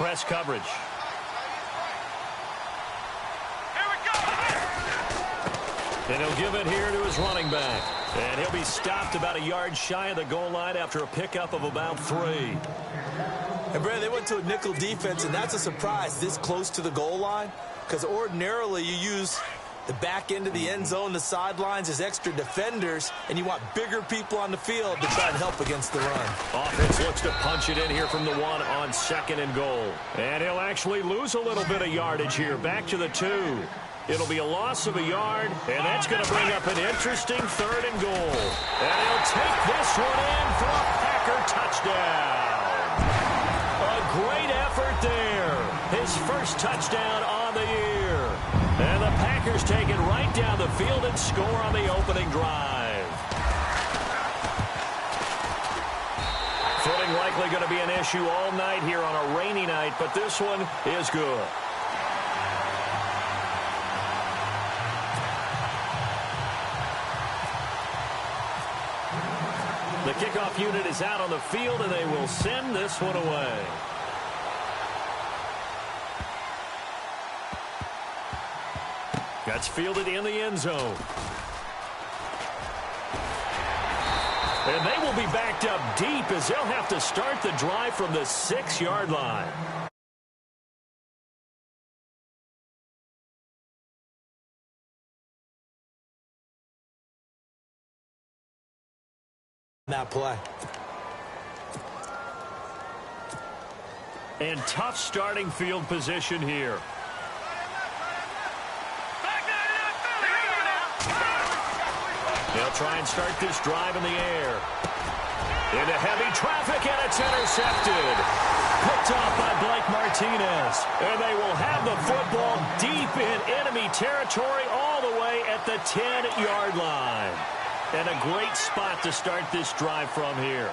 press coverage. And he'll give it here to his running back. And he'll be stopped about a yard shy of the goal line after a pickup of about 3. And, Brad, they went to a nickel defense, and that's a surprise this close to the goal line, because ordinarily you use the back end of the end zone, the sidelines as extra defenders, and you want bigger people on the field to try and help against the run. Offense looks to punch it in here from the 1 on 2nd and goal. And he'll actually lose a little bit of yardage here, back to the 2. It'll be a loss of a yard, and that's going to bring up an interesting 3rd and goal. And he'll take this one in for a Packer touchdown. A great effort there. His first touchdown on the year. And the Packers take it right down the field and score on the opening drive. Footing likely going to be an issue all night here on a rainy night, but this one is good. The kickoff unit is out on the field, and they will send this one away. That's fielded in the end zone. And they will be backed up deep as they'll have to start the drive from the 6-yard line. That play. And tough starting field position here. They'll try and start this drive in the air. Into heavy traffic, and it's intercepted. Picked off by Blake Martinez. And they will have the football deep in enemy territory all the way at the 10-yard line. And a great spot to start this drive from here.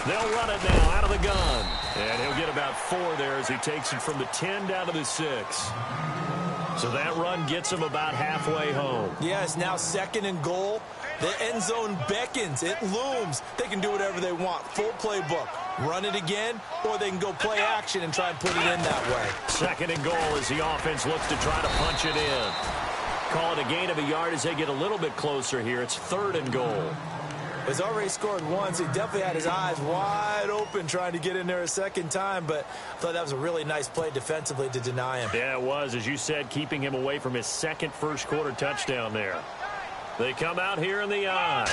They'll run it now out of the gun. And he'll get about 4 there as he takes it from the 10 down to the 6. So that run gets him about halfway home. Yeah, it's now 2nd and goal. The end zone beckons. It looms. They can do whatever they want. Full playbook. Run it again, or they can go play action and try and put it in that way. 2nd and goal as the offense looks to try to punch it in. Call it a gain of a yard as they get a little bit closer here. It's 3rd and goal. He's already scored once. He definitely had his eyes wide open trying to get in there a second time, but I thought that was a really nice play defensively to deny him. Yeah, it was, as you said, keeping him away from his 2nd first-quarter touchdown there. They come out here in the eye.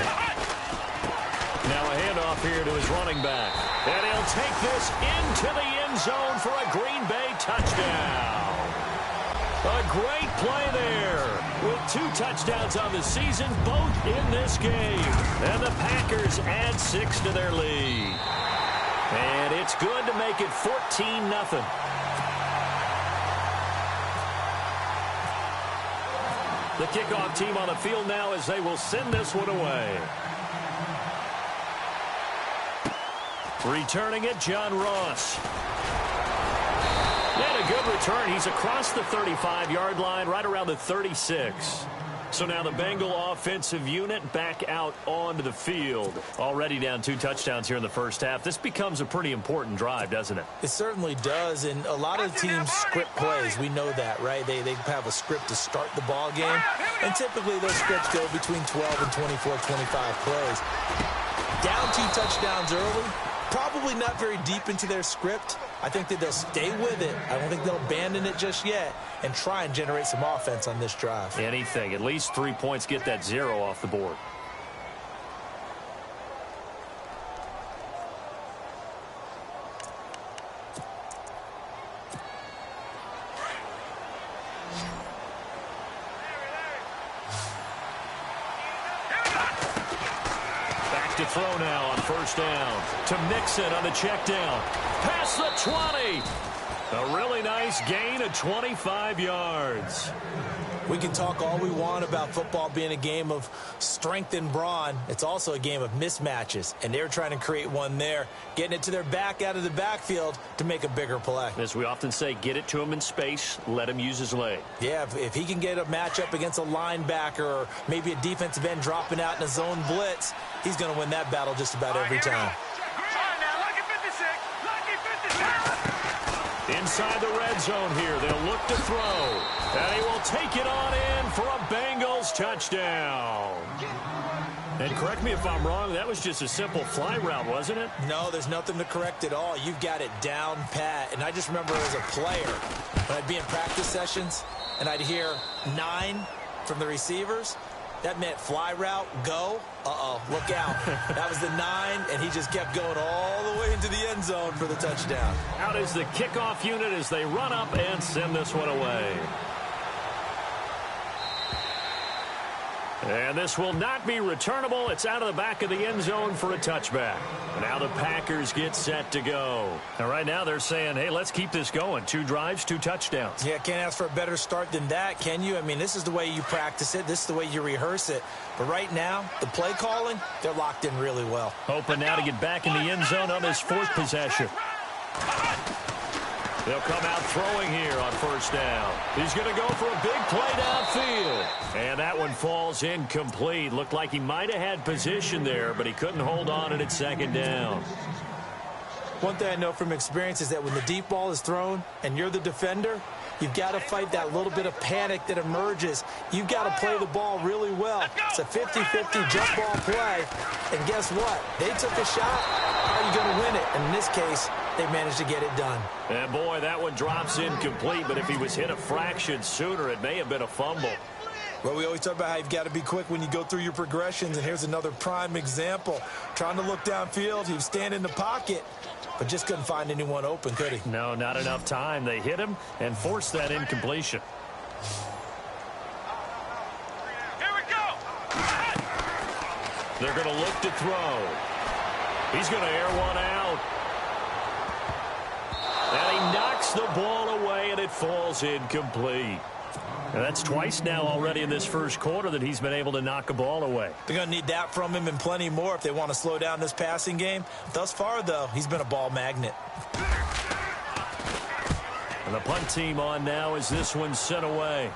Now a handoff here to his running back. And he'll take this into the end zone for a Green Bay touchdown. A great play there with 2 touchdowns on the season, both in this game. And the Packers add 6 to their lead. And it's good to make it 14-0. The kickoff team on the field now as they will send this one away. Returning it, John Ross. And a good return. He's across the 35-yard line, right around the 36. So now the Bengal offensive unit back out onto the field. Already down 2 touchdowns here in the first half. This becomes a pretty important drive, doesn't it? It certainly does, and a lot of teams script plays. We know that, right? They have a script to start the ball game, and typically those scripts go between 12 and 24, 25 plays. Down 2 touchdowns early, probably not very deep into their script. I think that they'll stay with it. I don't think they'll abandon it just yet and try and generate some offense on this drive. Anything. At least 3 points, get that 0 off the board. To throw now on first down to Mixon on the check down. Past the 20. A really nice gain of 25 yards. We can talk all we want about football being a game of strength and brawn. It's also a game of mismatches, and they're trying to create one there, getting it to their back out of the backfield to make a bigger play. As we often say, get it to him in space, let him use his leg. Yeah, if he can get a matchup against a linebacker or maybe a defensive end dropping out in a zone blitz, he's going to win that battle just about every time. Inside the red zone here, they'll look to throw. And he will take it on in for a Bengals touchdown. And correct me if I'm wrong, that was just a simple fly route, wasn't it? No, there's nothing to correct at all. You've got it down pat. And I just remember as a player, when I'd be in practice sessions and I'd hear 9 from the receivers, that meant fly route, go. Uh-oh, look out. That was the 9, and he just kept going all the way into the end zone for the touchdown. Out is the kickoff unit as they run up and send this one away. And this will not be returnable. It's out of the back of the end zone for a touchback. Now the Packers get set to go. And right now they're saying, hey, let's keep this going. 2 drives, 2 touchdowns. Yeah, can't ask for a better start than that, can you? I mean, this is the way you practice it. This is the way you rehearse it. But right now, the play calling, they're locked in really well. Hoping now to get back in the end zone on this 4th possession. They'll come out throwing here on first down. He's going to go for a big play downfield. And that one falls incomplete. Looked like he might have had position there, but he couldn't hold on and it's 2nd down. One thing I know from experience is that when the deep ball is thrown and you're the defender, you've got to fight that little bit of panic that emerges. You've got to play the ball really well. It's a 50-50 jump ball play. And guess what? They took a shot. How are you going to win it? And in this case, they managed to get it done. And boy, that one drops incomplete, but if he was hit a fraction sooner, it may have been a fumble. Well, we always talk about how you've got to be quick when you go through your progressions, and here's another prime example. Trying to look downfield, he was standing in the pocket, but just couldn't find anyone open, could he? No, not enough time. They hit him and forced that incompletion. Here we go. They're going to look to throw. He's going to air one out. And he knocks the ball away, and it falls incomplete. And that's twice now already in this first quarter that he's been able to knock a ball away. They're going to need that from him and plenty more if they want to slow down this passing game. Thus far, though, he's been a ball magnet. And the punt team on now as this one's sent away.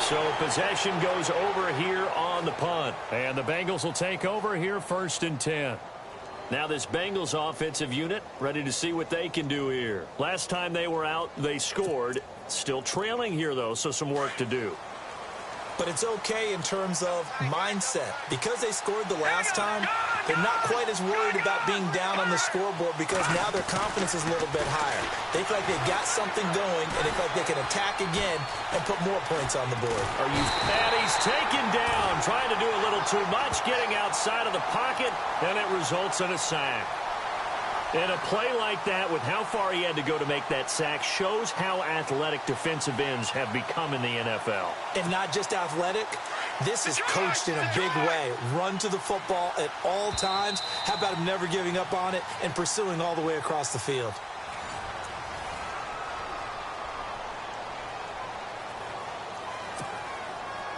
So possession goes over here on the punt. And the Bengals will take over here 1st and 10. Now this Bengals offensive unit ready to see what they can do here. Last time they were out, they scored. Still trailing here, though, so some work to do. But it's okay in terms of mindset. Because they scored the last time, they're not quite as worried about being down on the scoreboard because now their confidence is a little bit higher. They feel like they've got something going, and they feel like they can attack again and put more points on the board. And he's taken down, trying to do a little too much, getting outside of the pocket, and it results in a sack. And a play like that, with how far he had to go to make that sack, shows how athletic defensive ends have become in the NFL. And not just athletic, this is coached in a big way. Run to the football at all times. How about him never giving up on it and pursuing all the way across the field?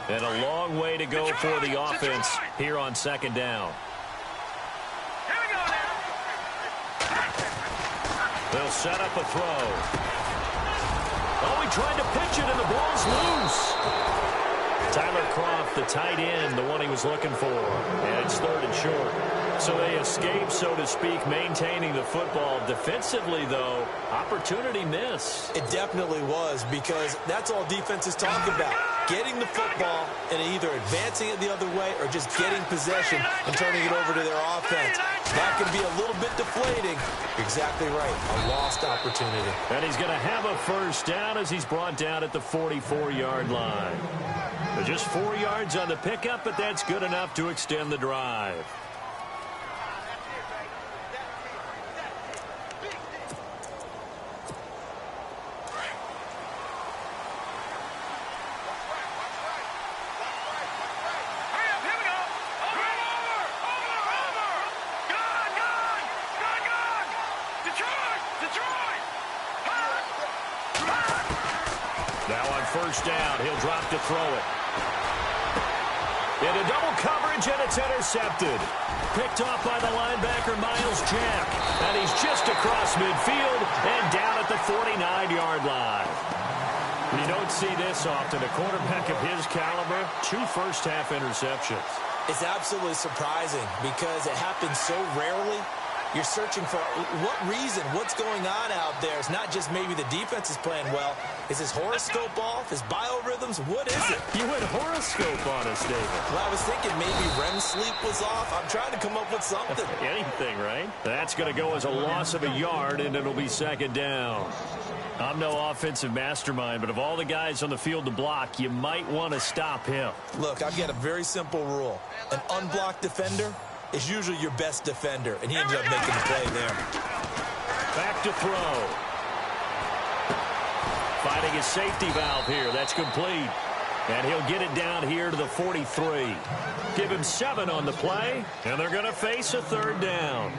And a long way to go for the offense here on 2nd down. They'll set up a throw. Oh, he tried to pitch it, and the ball's loose. Tyler Kroft, the tight end, the one he was looking for. And it's 3rd and short. So they escape, so to speak, maintaining the football. Defensively, though, opportunity miss. It definitely was, because that's all defenses talk about. Getting the football and either advancing it the other way or just getting possession and turning it over to their offense. That can be a little bit deflating. You're exactly right. A lost opportunity. And he's going to have a 1st down as he's brought down at the 44-yard line. But just 4 yards on the pickup, but that's good enough to extend the drive. first down. He'll drop to throw it. Into double coverage, and it's intercepted. Picked off by the linebacker, Miles Jack. And he's just across midfield and down at the 49-yard line. You don't see this often. A quarterback of his caliber, 2 first-half interceptions. It's absolutely surprising because it happens so rarely. You're searching for what reason, what's going on out there. It's not just maybe the defense is playing well. Is his horoscope off? His biorhythms? What is it? You went horoscope on us, David. Well, I was thinking maybe REM sleep was off. I'm trying to come up with something. Anything, right? That's going to go as a loss of a yard, and it'll be second down. I'm no offensive mastermind, but of all the guys on the field to block, you might want to stop him. Look, I've got a very simple rule. An unblocked defender is usually your best defender, and he ended up making the play there. Back to throw. Finding his safety valve here. That's complete. And he'll get it down here to the 43. Give him 7 on the play, and they're going to face a third down.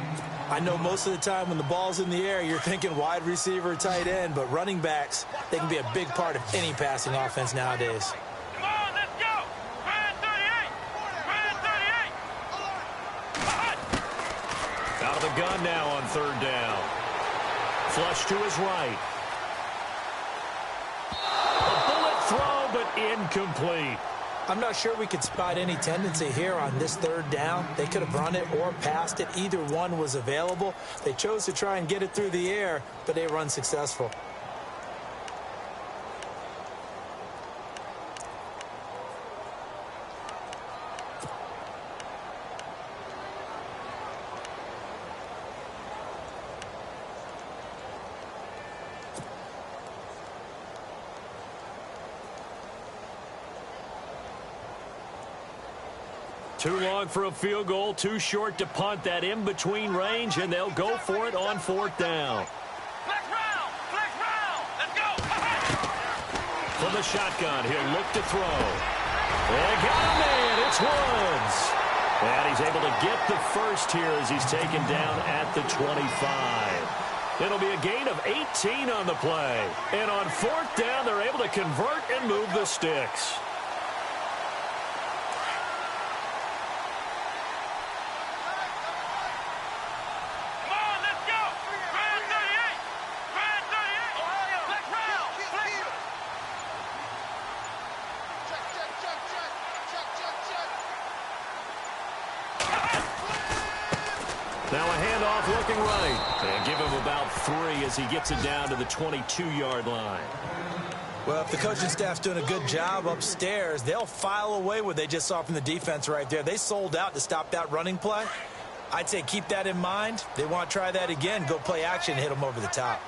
I know most of the time when the ball's in the air, you're thinking wide receiver, tight end, but running backs, they can be a big part of any passing offense nowadays. Come on, let's go. Ryan 38. Ryan 38. Out of the gun now on third down. Flush to his right. A bullet throw, but incomplete. I'm not sure we could spot any tendency here on this third down. They could have run it or passed it. Either one was available. They chose to try and get it through the air, but they were unsuccessful. Too long for a field goal, too short to punt. That in-between range, and they'll go for it on fourth down. Flex round. Flex round. Let's go. From the shotgun, he'll look to throw. They got a man. It's Woods. And he's able to get the first here as he's taken down at the 25. It'll be a gain of 18 on the play. And on fourth down, they're able to convert and move the sticks. Now a handoff looking right. And give him about 3 as he gets it down to the 22-yard line. Well, if the coaching staff's doing a good job upstairs, they'll file away what they just saw from the defense right there. They sold out to stop that running play. I'd say keep that in mind. They want to try that again, go play action, hit them over the top.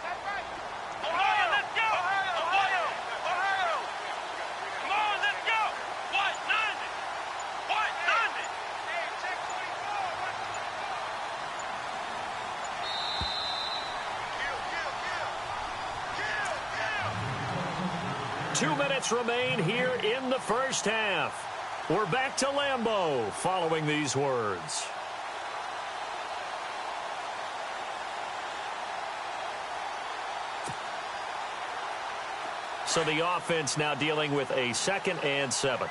Remain here in the first half. We're back to Lambeau following these words. So the offense now dealing with a 2nd and 7.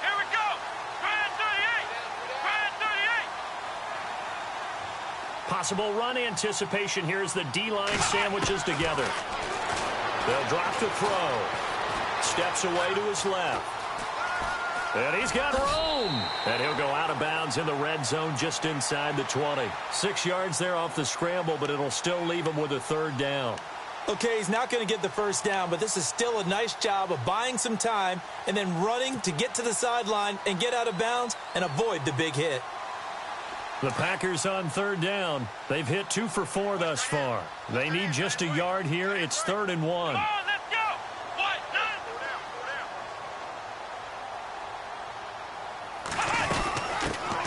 Here we go. Ryan 38. Ryan 38. Possible run anticipation here as the D-line sandwiches together. They'll drop to throw. Steps away to his left. And he's got room. And he'll go out of bounds in the red zone just inside the 20. 6 yards there off the scramble, but it'll still leave him with a third down. Okay, he's not going to get the first down, but this is still a nice job of buying some time and then running to get to the sideline and get out of bounds and avoid the big hit. The Packers on third down. They've hit 2 for 4 thus far. They need just a yard here. It's 3rd and 1. Come on, let's go. What?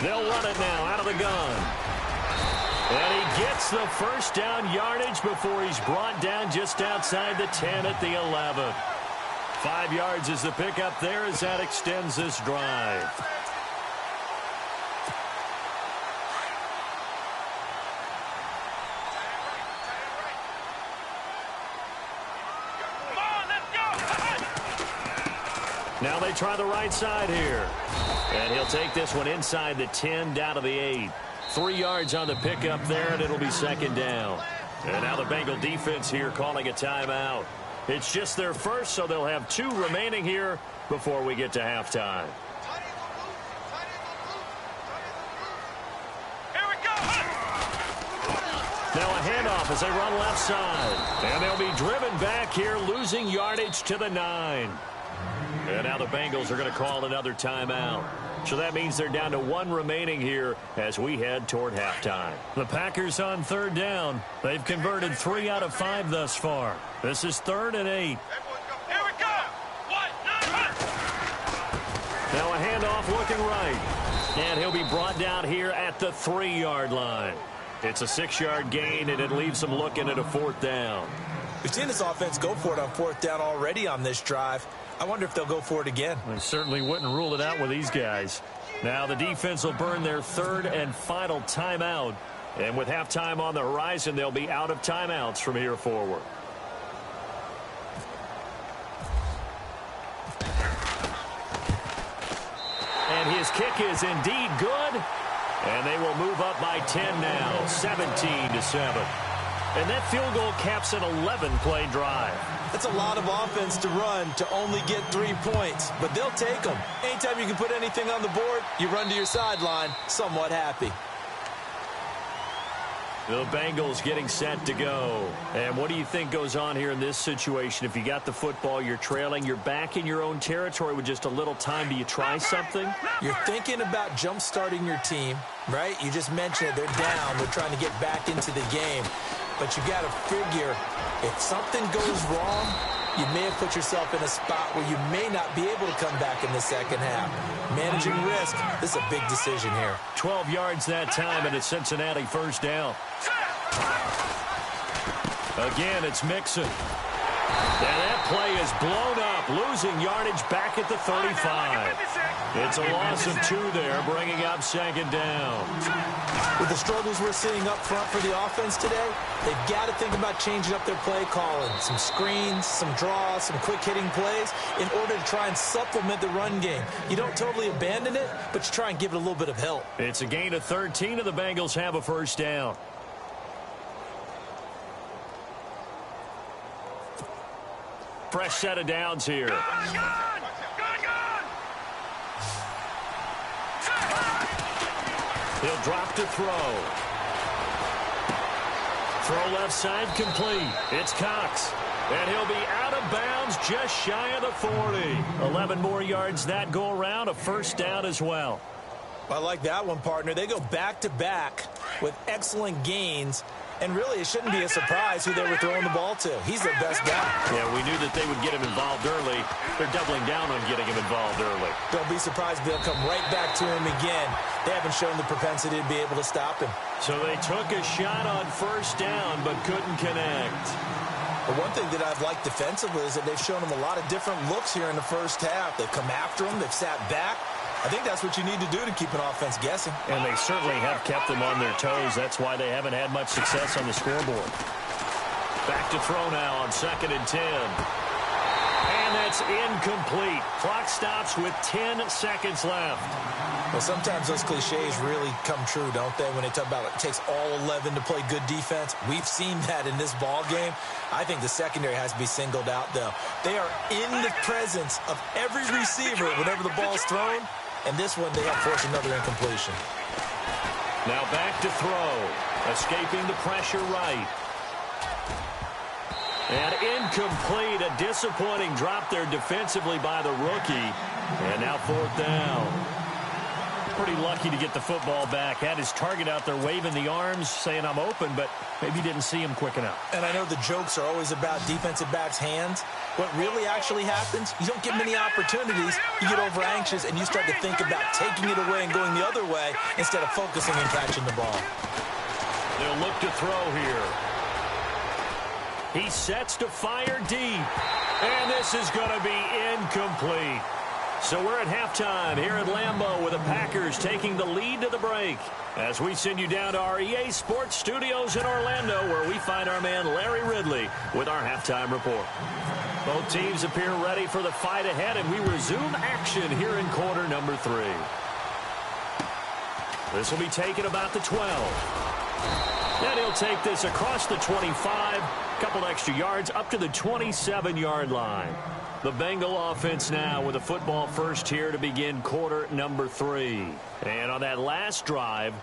They'll run it now out of the gun. And he gets the first down yardage before he's brought down just outside the 10 at the 11. 5 yards is the pickup there as that extends this drive. Now they try the right side here. And he'll take this one inside the 10 down to the 8. 3 yards on the pickup there, and it'll be second down. And now the Bengal defense here calling a timeout. It's just their first, so they'll have 2 remaining here before we get to halftime. Here we go. Now a handoff as they run left side. And they'll be driven back here, losing yardage to the 9. And now the Bengals are going to call another timeout. So that means they're down to 1 remaining here as we head toward halftime. The Packers on 3rd down. They've converted 3 out of 5 thus far. This is 3rd and 8. Here we go. 1, 9, Now a handoff looking right. And he'll be brought down here at the 3-yard line. It's a 6-yard gain, and it leaves them looking at a 4th down. We've seen this offense go for it on 4th down already on this drive. I wonder if they'll go for it again. I certainly wouldn't rule it out with these guys. Now the defense will burn their 3rd and final timeout. And with halftime on the horizon, they'll be out of timeouts from here forward. And his kick is indeed good. And they will move up by 10 now, 17-7. And that field goal caps an 11-play drive. That's a lot of offense to run to only get 3 points, but they'll take them. Anytime you can put anything on the board, you run to your sideline somewhat happy. The Bengals getting set to go. And what do you think goes on here in this situation? If you got the football, you're trailing, you're back in your own territory with just a little time. Do you try something? You're thinking about jump-starting your team, right? You just mentioned it. They're down. They're trying to get back into the game. But you got to figure if something goes wrong, you may have put yourself in a spot where you may not be able to come back in the second half. Managing risk, this is a big decision here. 12 yards that time, and it's Cincinnati 1st down. Again, it's Mixon. And that play is blown up, losing yardage back at the 35. It's a loss of 2 there, bringing up 2nd down. With the struggles we're seeing up front for the offense today, they've got to think about changing up their play calling. Some screens, some draws, some quick-hitting plays in order to try and supplement the run game. You don't totally abandon it, but you try and give it a little bit of help. It's a gain of 13, and the Bengals have a 1st down. Fresh set of downs here. He'll drop to throw. Throw left side complete. It's Cox. And he'll be out of bounds just shy of the 40. 11 more yards that go around. A 1st down as well. I like that one, partner. They go back-to-back with excellent gains. And really, it shouldn't be a surprise who they were throwing the ball to. He's their best guy. Yeah, we knew that they would get him involved early. They're doubling down on getting him involved early. Don't be surprised if they'll come right back to him again. They haven't shown the propensity to be able to stop him. So they took a shot on 1st down, but couldn't connect. But one thing that I've liked defensively is that they've shown him a lot of different looks here in the 1st half. They've come after him. They've sat back. I think that's what you need to do to keep an offense guessing. And they certainly have kept them on their toes. That's why they haven't had much success on the scoreboard. Back to throw now on 2nd and 10. And that's incomplete. Clock stops with 10 seconds left. Well, sometimes those cliches really come true, don't they? When they talk about it takes all 11 to play good defense. We've seen that in this ball game. I think the secondary has to be singled out, though. They are in the presence of every receiver whenever the ball's thrown. And this one, they have forced another incompletion. Now back to throw. Escaping the pressure right. And incomplete. A disappointing drop there defensively by the rookie. And now 4th down. Pretty lucky to get the football back. Had his target out there waving the arms, saying I'm open, but maybe didn't see him quick enough. And I know the jokes are always about defensive backs' hands. What really actually happens, you don't get many opportunities, you get over anxious, and you start to think about taking it away and going the other way instead of focusing and catching the ball. They'll look to throw here. He sets to fire deep. And this is going to be incomplete. So we're at halftime here at Lambeau with the Packers taking the lead to the break. As we send you down to our EA Sports Studios in Orlando, where we find our man Larry Ridley with our halftime report. Both teams appear ready for the fight ahead, and we resume action here in quarter number 3. This will be taken about the 12. And he'll take this across the 25, a couple extra yards up to the 27-yard line. The Bengal offense now with a football first here to begin quarter number 3. And on that last drive,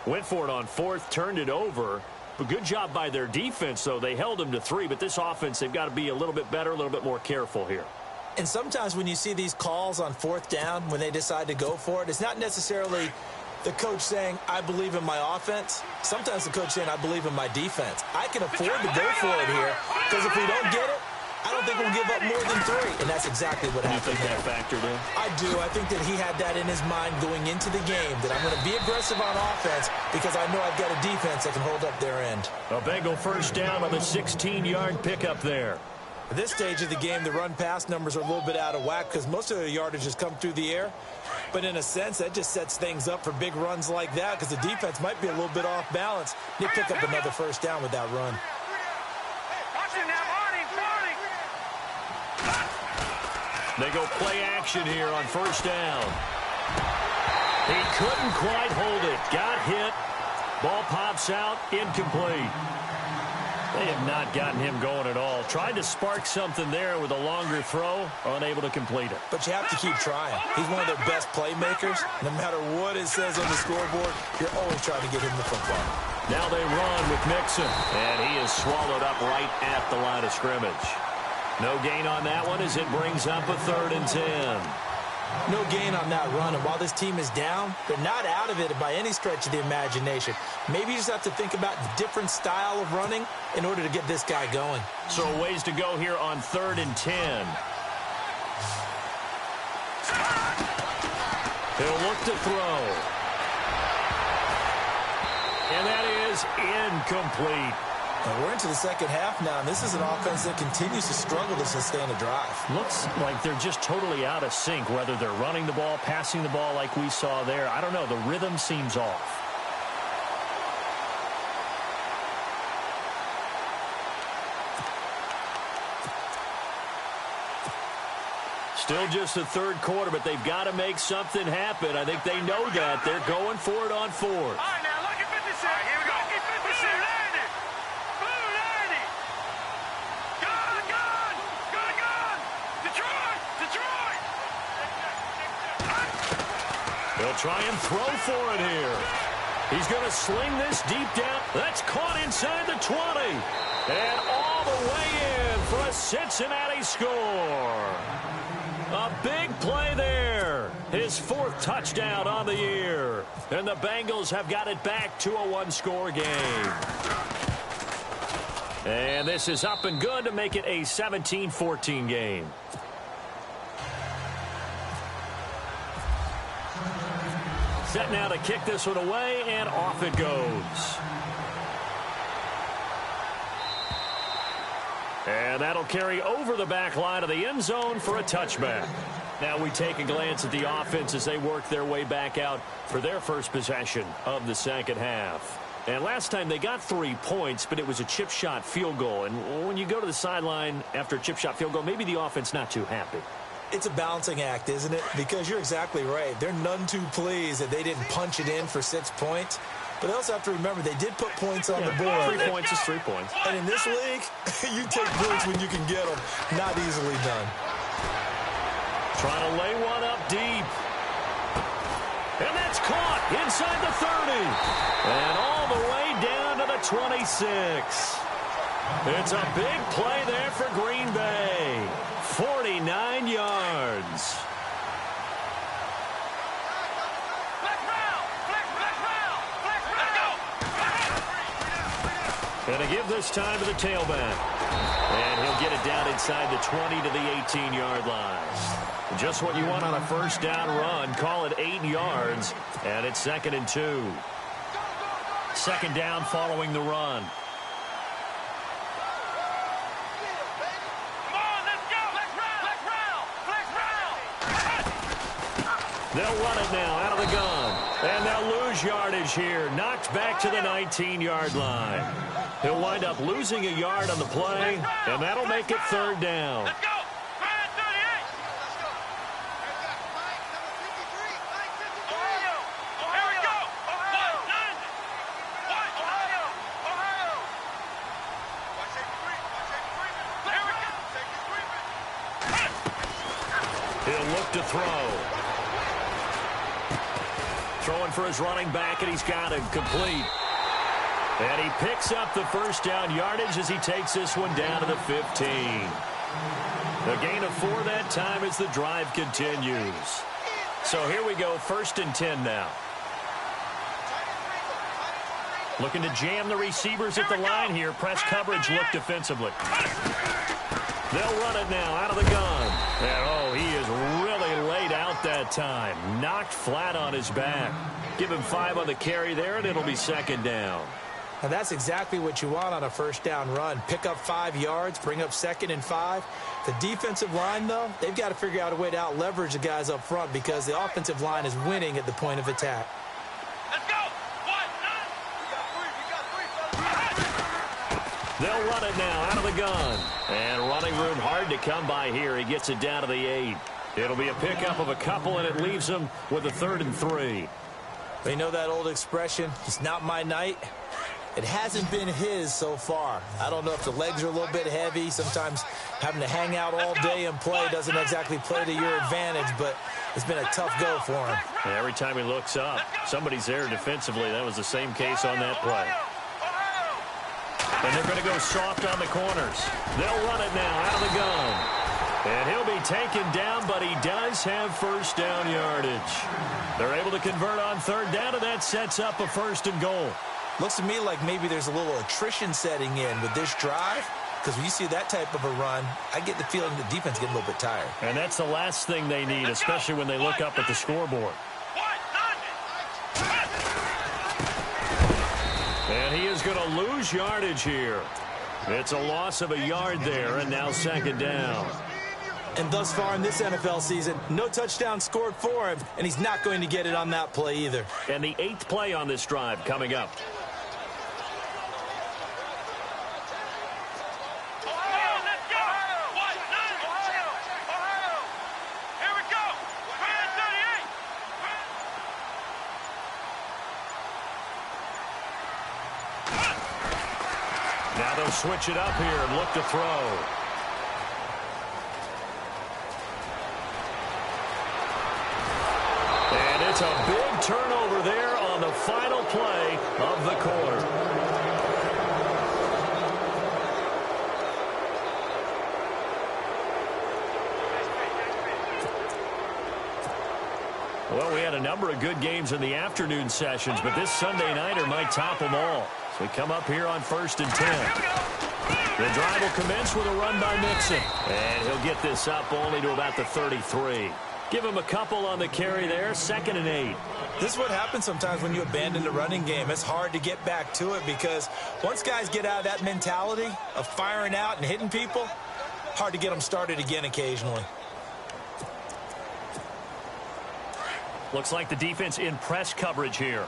went for it on 4th, turned it over. But good job by their defense, though. They held them to 3, but this offense, they've got to be a little bit better, a little bit more careful here. And sometimes when you see these calls on 4th down, when they decide to go for it, it's not necessarily the coach saying, I believe in my offense. Sometimes the coach saying, I believe in my defense. I can afford to go for it here, because if we don't get it, I don't think we'll give up more than 3. And that's exactly what happened. You think that factored in? I do. I think that he had that in his mind going into the game, that I'm going to be aggressive on offense because I know I've got a defense that can hold up their end. A Bengal first down on the 16-yard pickup there. At this stage of the game, the run-pass numbers are a little bit out of whack because most of the yardage has come through the air. But in a sense, that just sets things up for big runs like that because the defense might be a little bit off balance. They pick up another first down with that run. They go play action here on first down. He couldn't quite hold it. Got hit. Ball pops out. Incomplete. They have not gotten him going at all. Tried to spark something there with a longer throw. Unable to complete it. But you have to keep trying. He's one of their best playmakers. No matter what it says on the scoreboard, you're always trying to get him the football. Now they run with Mixon. And he is swallowed up right at the line of scrimmage. No gain on that one as it brings up a 3rd and 10. No gain on that run, and while this team is down, they're not out of it by any stretch of the imagination. Maybe you just have to think about the different style of running in order to get this guy going. So a ways to go here on 3rd and 10. He'll look to throw. And that is incomplete. And we're into the second half now, and this is an offense that continues to struggle to sustain a drive. Looks like they're just totally out of sync, whether they're running the ball, passing the ball like we saw there. I don't know. The rhythm seems off. Still just the 3rd quarter, but they've got to make something happen. I think they know that. They're going for it on 4th. All right, now, look at 56. Here we go. Look at 56. They'll try and throw for it here. He's going to sling this deep down. That's caught inside the 20. And all the way in for a Cincinnati score. A big play there. His 4th touchdown on the year. And the Bengals have got it back to a 1-score game. And this is up and good to make it a 17-14 game. Set now to kick this one away, and off it goes. And that'll carry over the back line of the end zone for a touchback. Now we take a glance at the offense as they work their way back out for their first possession of the second half. And last time they got 3 points, but it was a chip shot field goal. And when you go to the sideline after a chip shot field goal, maybe the offense not too happy. It's a balancing act, isn't it? Because you're exactly right. They're none too pleased that they didn't punch it in for 6 points. But they also have to remember they did put points on the board. 3 points is 3 points. And in this league, you take points when you can get them. Not easily done. Trying to lay one up deep. And that's caught inside the 30. And all the way down to the 26. It's a big play there for Green Bay. 49 yards. And to give this time to the tailback. And he'll get it down inside the 20 to the 18-yard line. Just what you want on a first down run. Call it 8 yards. And it's 2nd and 2. Second down following the run. They'll run it now out of the gun. And they'll lose yardage here. Knocked back to the 19-yard line. He'll wind up losing a yard on the play, and that'll make it third down. Let's go. Grand 38. Ohio. Here we go. Ohio. What? Ohio. Ohio. Here we go. He'll look to throw. Throwing for his running back, and he's got it complete. And he picks up the first down yardage as he takes this one down to the 15. A gain of 4 that time as the drive continues. So here we go, 1st and 10 now. Looking to jam the receivers at the line here. Press coverage look defensively. They'll run it now out of the gun. And, oh, he is really laid out that time. Knocked flat on his back. Give him 5 on the carry there, and it'll be 2nd down. Now that's exactly what you want on a first down run. Pick up 5 yards, bring up 2nd and 5. The defensive line, though, they've got to figure out a way to out-leverage the guys up front because the offensive line is winning at the point of attack. Let's go. They'll run it now out of the gun. And running room hard to come by here. He gets it down to the 8. It'll be a pickup of a couple, and it leaves him with a 3rd and 3. They know that old expression, it's not my night. It hasn't been his so far. I don't know if the legs are a little bit heavy. Sometimes having to hang out all day and play doesn't exactly play to your advantage, but it's been a tough go for him. And every time he looks up, somebody's there defensively. That was the same case on that play. And they're going to go soft on the corners. They'll run it now out of the gun. And he'll be taken down, but he does have first down yardage. They're able to convert on 3rd down, and that sets up a 1st and goal. Looks to me like maybe there's a little attrition setting in with this drive, because when you see that type of a run, I get the feeling the defense getting a little bit tired. And that's the last thing they need, especially when they look up at the scoreboard. And he is going to lose yardage here. It's a loss of a yard there, and now 2nd down. And thus far in this NFL season, no touchdown scored for him, and he's not going to get it on that play either. And the 8th play on this drive coming up. Now they'll switch it up here and look to throw. And it's a big turnover there on the final play of the quarter. Well, we had a number of good games in the afternoon sessions, but this Sunday nighter might top them all. So we come up here on 1st and 10. The drive will commence with a run by Mixon. And he'll get this up only to about the 33. Give him a couple on the carry there, 2nd and 8. This is what happens sometimes when you abandon the running game. It's hard to get back to it because once guys get out of that mentality of firing out and hitting people, hard to get them started again occasionally. Looks like the defense in press coverage here.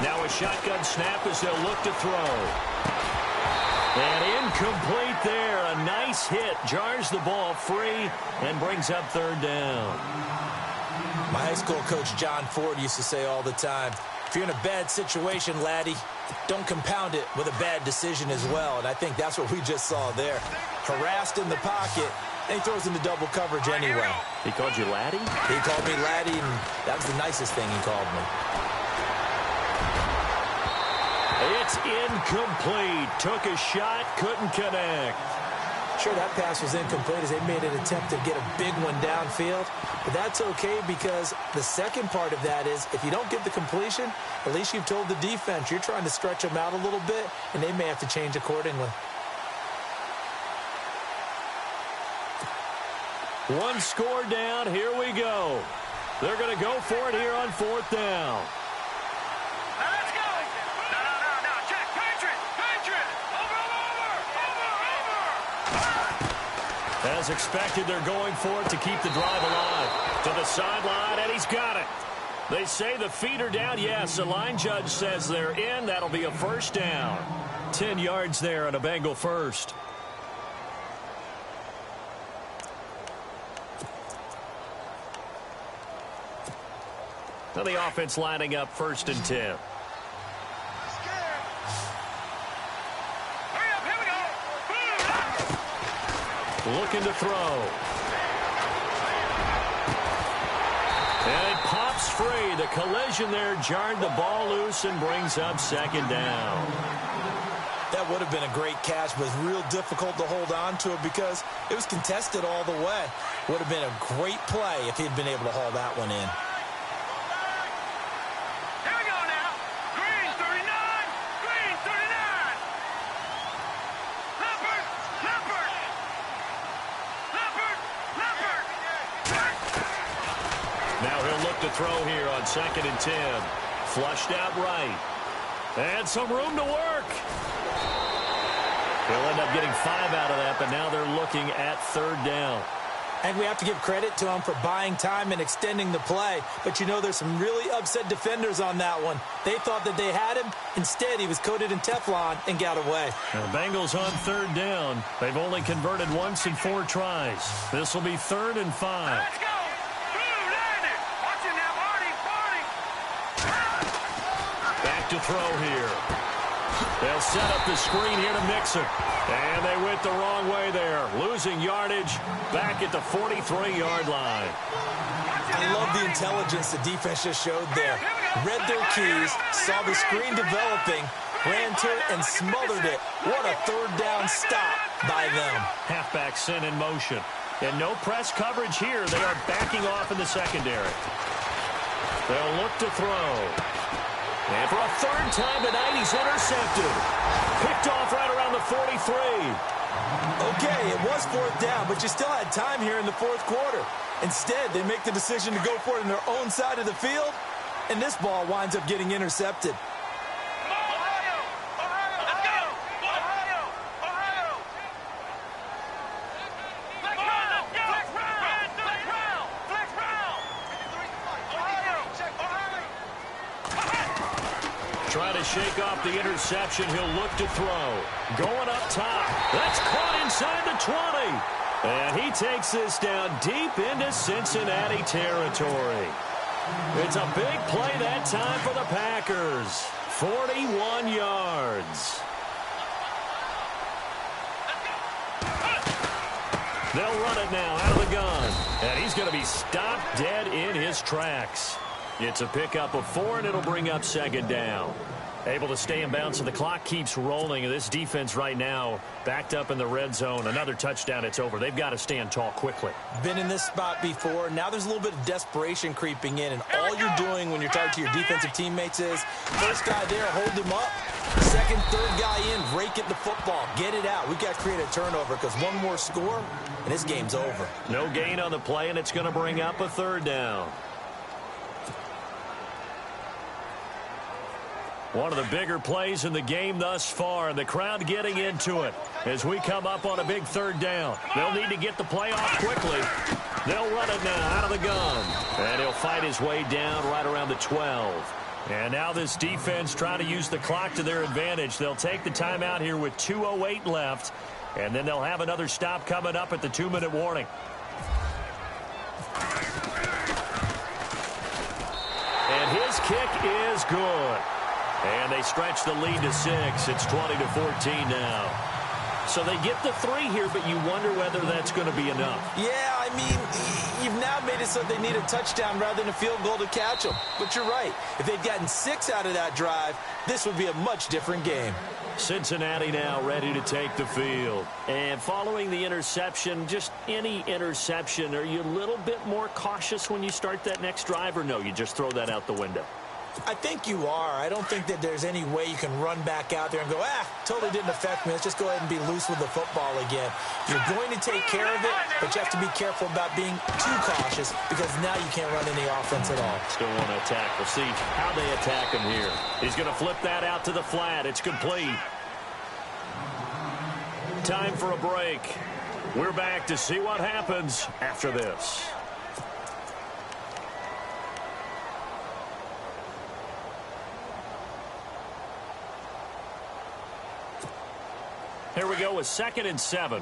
Now a shotgun snap as they'll look to throw. And incomplete there. A nice hit. Jars the ball free and brings up 3rd down. My high school coach, John Ford, used to say all the time, if you're in a bad situation, laddie, don't compound it with a bad decision as well. And I think that's what we just saw there. Harassed in the pocket, and he throws into double coverage anyway. He called you laddie? He called me laddie, and that was the nicest thing he called me. It's incomplete. Took a shot, couldn't connect. Sure, that pass was incomplete as they made an attempt to get a big one downfield. But that's okay because the second part of that is if you don't get the completion, at least you've told the defense you're trying to stretch them out a little bit, and they may have to change accordingly. One score down. Here we go. They're going to go for it here on 4th down. Now let's go. No. Check. Patriot. Over. As expected, they're going for it to keep the drive alive. To the sideline, and he's got it. They say the feet are down. Yes, the line judge says they're in. That'll be a 1st down. 10 yards there on a Bengal first. Now the offense lining up 1st and 10. Hurry up, here we go. Looking to throw. And it pops free. The collision there jarred the ball loose and brings up 2nd down. That would have been a great catch, but real difficult to hold on to it because it was contested all the way. Would have been a great play if he had been able to haul that one in. Here we go now. Green 39. Leopard. Now he'll look to throw here on 2nd and 10. Flushed out right. And some room to work. They'll end up getting 5 out of that, but now they're looking at 3rd down. And we have to give credit to him for buying time and extending the play. But you know there's some really upset defenders on that one. They thought that they had him. Instead, he was coated in Teflon and got away. Now, the Bengals on 3rd down. They've only converted once in 4 tries. This will be 3rd and 5. Let's go. Landed. Watch it now, Barney. Back to throw here. They'll set up the screen here to mix it. And they went the wrong way there. Losing yardage back at the 43-yard line. I love the intelligence the defense just showed there. Read their keys, saw the screen developing, ran to it, and smothered it. What a 3rd down stop by them. Halfback sent in motion. And no press coverage here. They are backing off in the secondary. They'll look to throw. And for a 3rd time tonight, he's intercepted. Picked off right around the 43. Okay, it was 4th down, but you still had time here in the 4th quarter. Instead, they make the decision to go for it on their own side of the field, and this ball winds up getting intercepted. Ohio. Let's go. Ohio. Flex round. Trying to shake off the interception. He'll look to throw. Going up top. That's caught inside the 20. And he takes this down deep into Cincinnati territory. It's a big play that time for the Packers. 41 yards. They'll run it now out of the gun. And he's going to be stopped dead in his tracks. It's a pickup of 4, and it'll bring up 2nd down. Able to stay in bounds, and the clock keeps rolling. And this defense right now backed up in the red zone. Another touchdown, it's over. They've got to stand tall quickly. Been in this spot before. Now there's a little bit of desperation creeping in, and all you're doing when you're talking to your defensive teammates is, first guy there, hold him up. Second, 3rd guy in, rake it the football. Get it out. We've got to create a turnover because one more score, and this game's over. No gain on the play, and it's going to bring up a 3rd down. One of the bigger plays in the game thus far, and the crowd getting into it as we come up on a big 3rd down. They'll need to get the play off quickly. They'll run it now out of the gun. And he'll fight his way down right around the 12. And now this defense trying to use the clock to their advantage. They'll take the timeout here with 2:08 left, and then they'll have another stop coming up at the 2-minute warning. And his kick is good. And they stretch the lead to 6. It's 20-14 now. So they get the 3 here, but you wonder whether that's going to be enough. Yeah, I mean, you've now made it so they need a touchdown rather than a field goal to catch them. But you're right. If they'd gotten 6 out of that drive, this would be a much different game. Cincinnati now ready to take the field. And following the interception, just any interception, are you a little bit more cautious when you start that next drive, or no, you just throw that out the window? I think you are. I don't think that there's any way you can run back out there and go, totally didn't affect me. Let's just go ahead and be loose with the football again. You're going to take care of it, but you have to be careful about being too cautious because now you can't run any offense at all. Still want to attack. We'll see how they attack him here. He's going to flip that out to the flat. It's complete. Time for a break. We're back to see what happens after this. Here we go with 2nd and 7.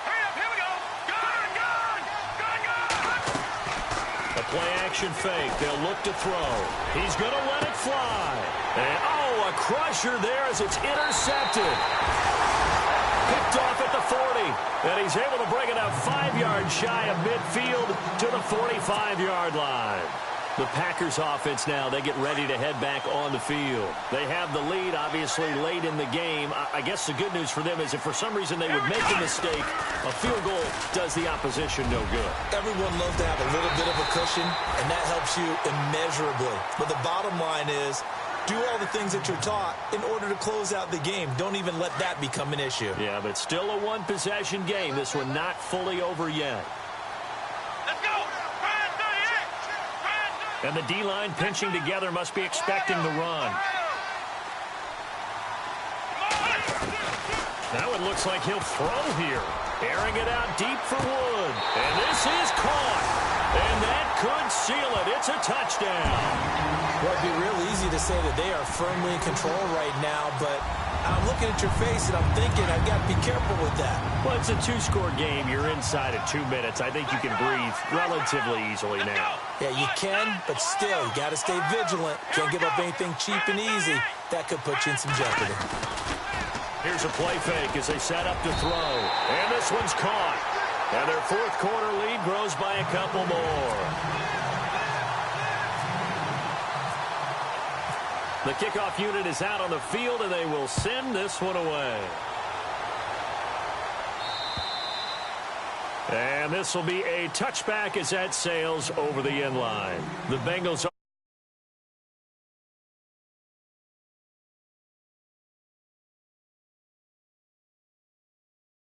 Hurry up, here we go. Gun. A play-action fake. They'll look to throw. He's going to let it fly. And, a crusher there as it's intercepted. Picked off at the 40. And he's able to bring it up 5 yards shy of midfield to the 45-yard line. The Packers offense now, they get ready to head back on the field. They have the lead, obviously, late in the game. I guess the good news for them is if for some reason they would make a mistake, a field goal does the opposition no good. Everyone loves to have a little bit of a cushion, and that helps you immeasurably. But the bottom line is, do all the things that you're taught in order to close out the game. Don't even let that become an issue. Yeah, but still a one-possession game. This one not fully over yet. Let's go. And the D-line pinching together must be expecting the run. Now it looks like he'll throw here. Airing it out deep for Wood. And this is caught. And that could seal it. It's a touchdown. Well, it'd be real easy to say that they are firmly in control right now, but I'm looking at your face and I'm thinking I've got to be careful with that. Well, it's a 2-score game. You're inside of 2 minutes. I think you can breathe relatively easily now. Yeah, you can, but still, you got to stay vigilant. Can't give up anything cheap and easy. That could put you in some jeopardy. Here's a play fake as they set up to throw. And this one's caught. And their 4th quarter lead grows by a couple more. The kickoff unit is out on the field, and they will send this one away. And this will be a touchback as that sails over the end line. The Bengals